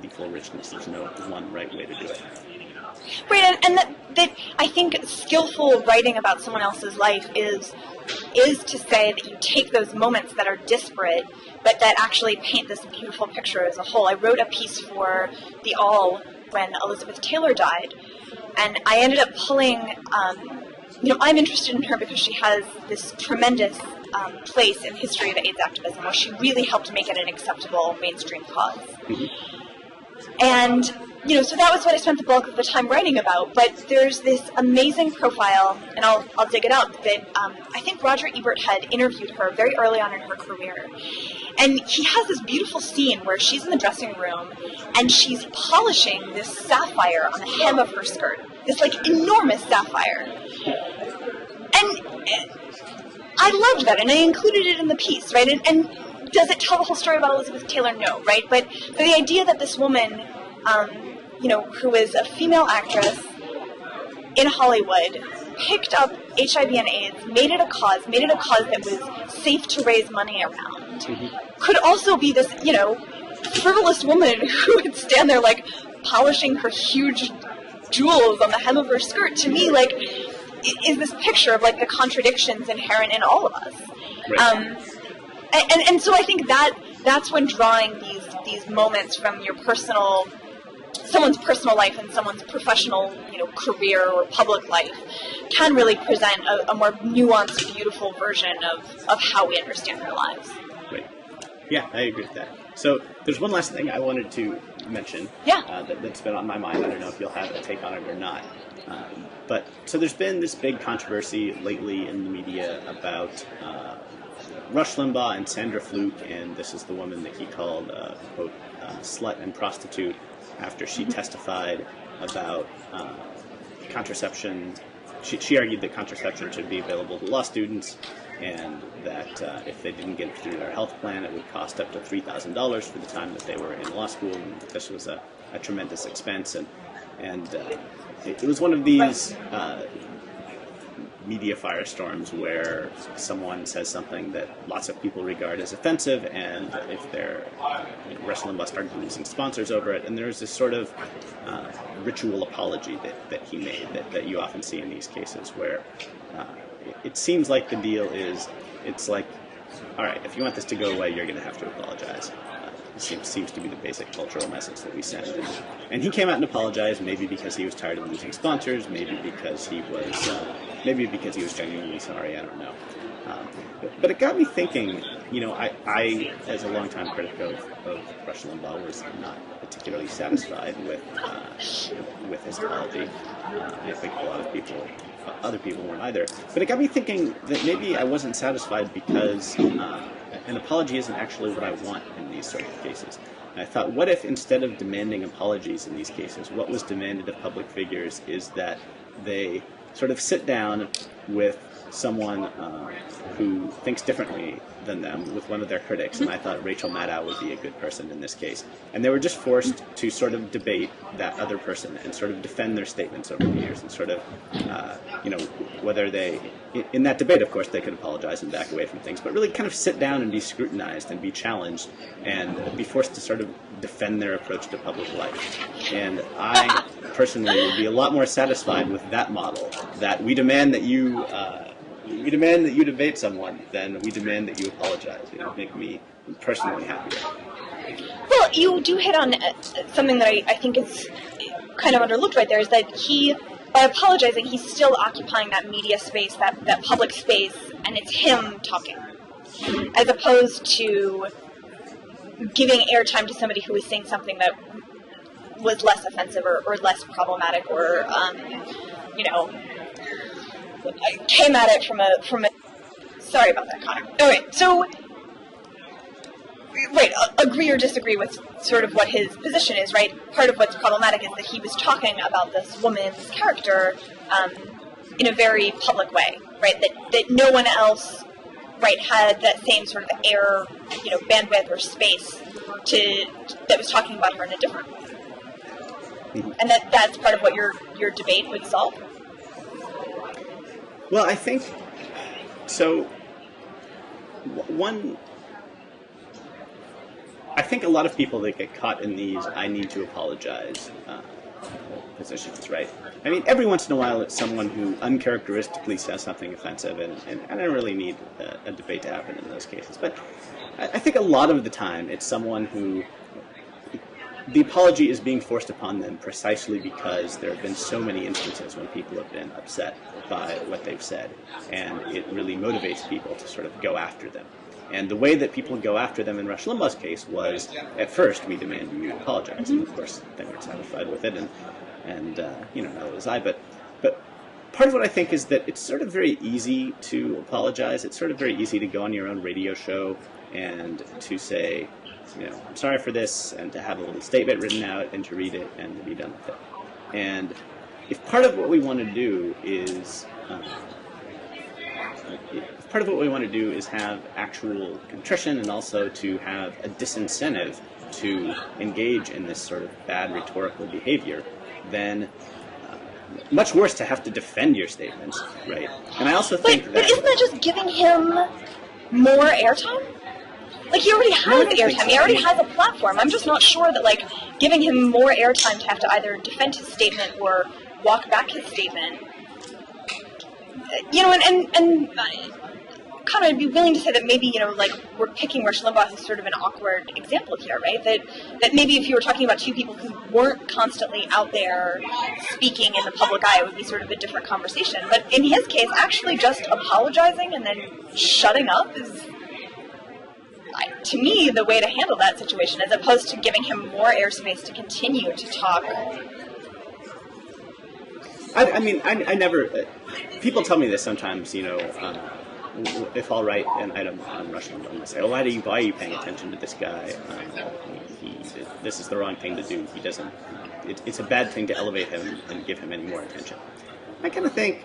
the full richness. There's no one right way to do it. Right, and that I think skillful writing about someone else's life is to say that you take those moments that are disparate, but that actually paint this beautiful picture as a whole. I wrote a piece for The All when Elizabeth Taylor died, and I ended up pulling, I'm interested in her because she has this tremendous place in history of AIDS activism where she really helped make it an acceptable mainstream cause. Mm-hmm. And so that was what I spent the bulk of the time writing about. But there's this amazing profile, and I'll dig it up, that I think Roger Ebert had interviewed her very early on in her career. And he has this beautiful scene where she's in the dressing room, and she's polishing this sapphire on the hem of her skirt. This, enormous sapphire. And I loved that, and I included it in the piece, right? And does it tell the whole story about Elizabeth Taylor? No, right? But the idea that this woman... who is a female actress in Hollywood, picked up HIV and AIDS, made it a cause that was safe to raise money around, could also be this, frivolous woman who would stand there, like, polishing her huge jewels on the hem of her skirt. To me, like, is this picture of, like, the contradictions inherent in all of us. Right. And so I think that's when drawing these moments from your someone's personal life and someone's professional, career or public life can really present a more nuanced, beautiful version of how we understand our lives. Right. Yeah, I agree with that. So there's one last thing I wanted to mention. Yeah. That's been on my mind. I don't know if you'll have a take on it or not. But so there's been this big controversy lately in the media about Rush Limbaugh and Sandra Fluke, and this is the woman that he called, quote, slut and prostitute, after she testified about contraception. She argued that contraception should be available to law students, and that if they didn't get it through their health plan, it would cost up to $3,000 for the time that they were in law school, and this was a tremendous expense. And it was one of these media firestorms where someone says something that lots of people regard as offensive, and if they're Rush Limbaugh started losing sponsors over it, and there's this sort of ritual apology that he made that you often see in these cases, where it seems like the deal is, it's like, all right, if you want this to go away, you're going to have to apologize. Seems to be the basic cultural message that we send. And he came out and apologized, maybe because he was tired of losing sponsors, maybe because he was genuinely sorry, I don't know. But it got me thinking, I as a longtime critic of Rush Limbaugh, was not particularly satisfied with his apology. I think a lot of other people weren't either. But it got me thinking that maybe I wasn't satisfied because an apology isn't actually what I want in these sort of cases. And I thought, what if instead of demanding apologies in these cases, what was demanded of public figures is that they sort of sit down with someone who thinks differently than them, with one of their critics, and I thought Rachel Maddow would be a good person in this case. And they were just forced to sort of debate that other person and sort of defend their statements over the years, and sort of, whether they, in that debate, of course, they could apologize and back away from things, but really kind of sit down and be scrutinized and be challenged and be forced to sort of defend their approach to public life. And I personally would be a lot more satisfied with that model, that we demand that you debate someone, then we demand that you apologize. It would make me personally happier. Well, you do hit on something that I think is kind of underlooked right there, is that by apologizing, he's still occupying that media space, that public space, and it's him talking, as opposed to giving airtime to somebody who is saying something that was less offensive or less problematic, or came at it from a. Sorry about that, Connor. Okay, so agree or disagree with sort of what his position is, right? Part of what's problematic is that he was talking about this woman's character in a very public way, right? That no one else, right, had that same sort of air, bandwidth or space that was talking about her in a different way. Mm-hmm. And that's part of what your debate would solve. Well, I think so. I think a lot of people that get caught in these "I need to apologize" positions, right? I mean, every once in a while, it's someone who uncharacteristically says something offensive, and I don't really need a debate to happen in those cases. But I think a lot of the time, it's someone who the apology is being forced upon them precisely because there have been so many instances when people have been upset by what they've said, and it really motivates people to sort of go after them. And the way that people go after them in Rush Limbaugh's case was, at first, we demand you apologize, mm-hmm. and of course, they weren't satisfied with it, and neither was I. But part of what I think is that it's sort of very easy to apologize. It's sort of very easy to go on your own radio show and to say, I'm sorry for this, and to have a little statement written out, and to read it, and to be done with it. And if part of what we want to do is have actual contrition, and also to have a disincentive to engage in this sort of bad rhetorical behavior, then much worse to have to defend your statements, right? And I also think but isn't that just giving him more airtime? Like, he already has airtime. He already has a platform. I'm just not sure that, like, giving him more airtime to have to either defend his statement or walk back his statement. You know, and Conor, I'd be willing to say that maybe, you know, like, we're picking Rush Limbaugh as sort of an awkward example here, right? That maybe if you were talking about two people who weren't constantly out there speaking in the public eye, it would be sort of a different conversation. But in his case, actually just apologizing and then shutting up is, to me, the way to handle that situation, as opposed to giving him more airspace to continue to talk. I mean, I never... people tell me this sometimes, you know, if I'll write an item on Rush Limbaugh, I say, why are you paying attention to this guy? This is the wrong thing to do. He doesn't... It's a bad thing to elevate him and give him any more attention. I kind of think,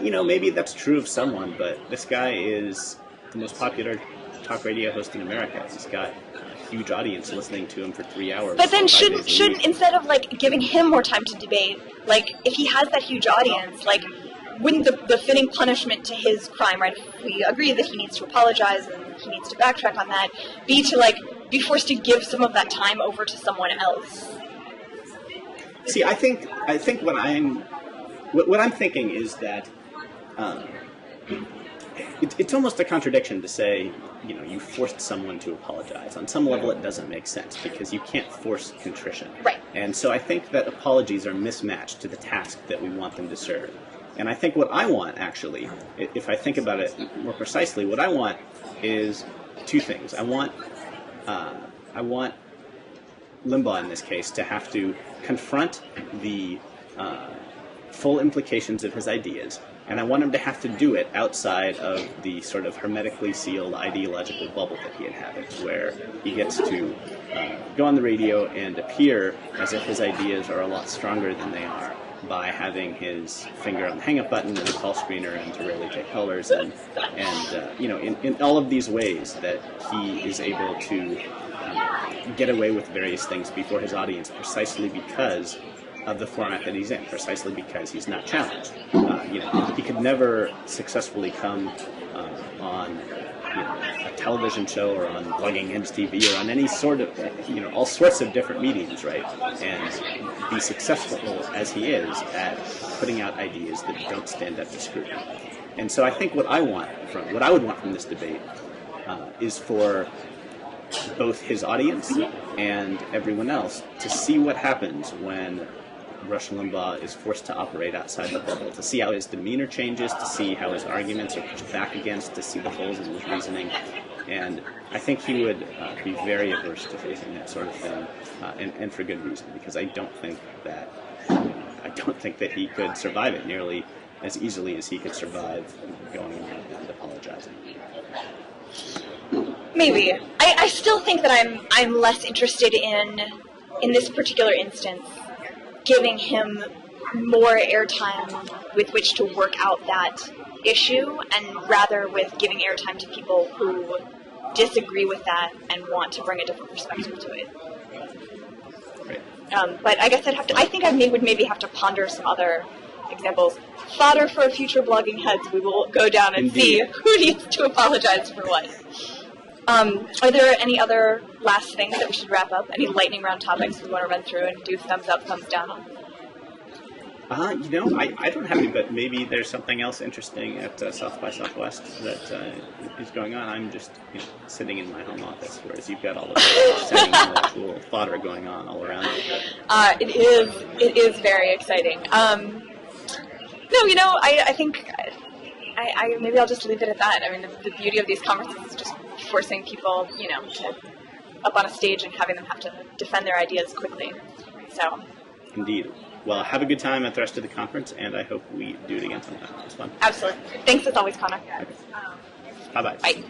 you know, maybe that's true of someone, but this guy is the most popular talk radio host in America. He's got a huge audience listening to him for 3 hours. But then shouldn't instead of, like, giving him more time to debate, like, if he has that huge audience, like, wouldn't the fitting punishment to his crime, right, if we agree that he needs to apologize and he needs to backtrack on that, be to, like, be forced to give some of that time over to someone else? See, I think what I'm thinking is that it's almost a contradiction to say, you know, you forced someone to apologize. On some level, it doesn't make sense because you can't force contrition. Right. And so I think that apologies are mismatched to the task that we want them to serve. And I think what I want, actually, if I think about it more precisely, what I want is two things. I want Limbaugh, in this case, to have to confront the full implications of his ideas, and I want him to have to do it outside of the sort of hermetically sealed ideological bubble that he inhabits, where he gets to go on the radio and appear as if his ideas are a lot stronger than they are by having his finger on the hang-up button and the call screener and to rarely take callers and you know, in all of these ways that he is able to get away with various things before his audience precisely because of the format that he's in, precisely because he's not challenged. You know, he could never successfully come on, you know, a television show or on plugging into TV or on any sort of, you know, all sorts of different mediums, right? And be successful as he is at putting out ideas that don't stand up to scrutiny. And so I think what I would want from this debate is for both his audience and everyone else to see what happens when Rush Limbaugh is forced to operate outside the bubble, to see how his demeanor changes, to see how his arguments are pushed back against, to see the holes in his reasoning. And I think he would be very averse to facing that sort of thing, and for good reason, because I don't think that he could survive it nearly as easily as he could survive going around and apologizing. Maybe. I still think that I'm less interested in this particular instance, giving him more airtime with which to work out that issue, and rather with giving airtime to people who disagree with that and want to bring a different perspective to it. Right. But I guess I think I would maybe have to ponder some other examples. Fodder for future blogging heads. We will go down and see who needs to apologize for what. Are there any other last things that we should wrap up? Any lightning round topics we want to run through and do thumbs up, thumbs down on? You know, I don't have any, but maybe there's something else interesting at South by Southwest that is going on. I'm just, you know, sitting in my home office, whereas you've got all of the exciting intellectual fodder going on all around you. It is very exciting. No, you know, I think maybe I'll just leave it at that. I mean, the beauty of these conferences is just forcing people, you know, to up on a stage and having them have to defend their ideas quickly. So. Indeed. Well, have a good time at the rest of the conference, and I hope we do it again sometime. It was fun. Absolutely. Thanks as always, Conor. Okay. Bye-bye. Bye.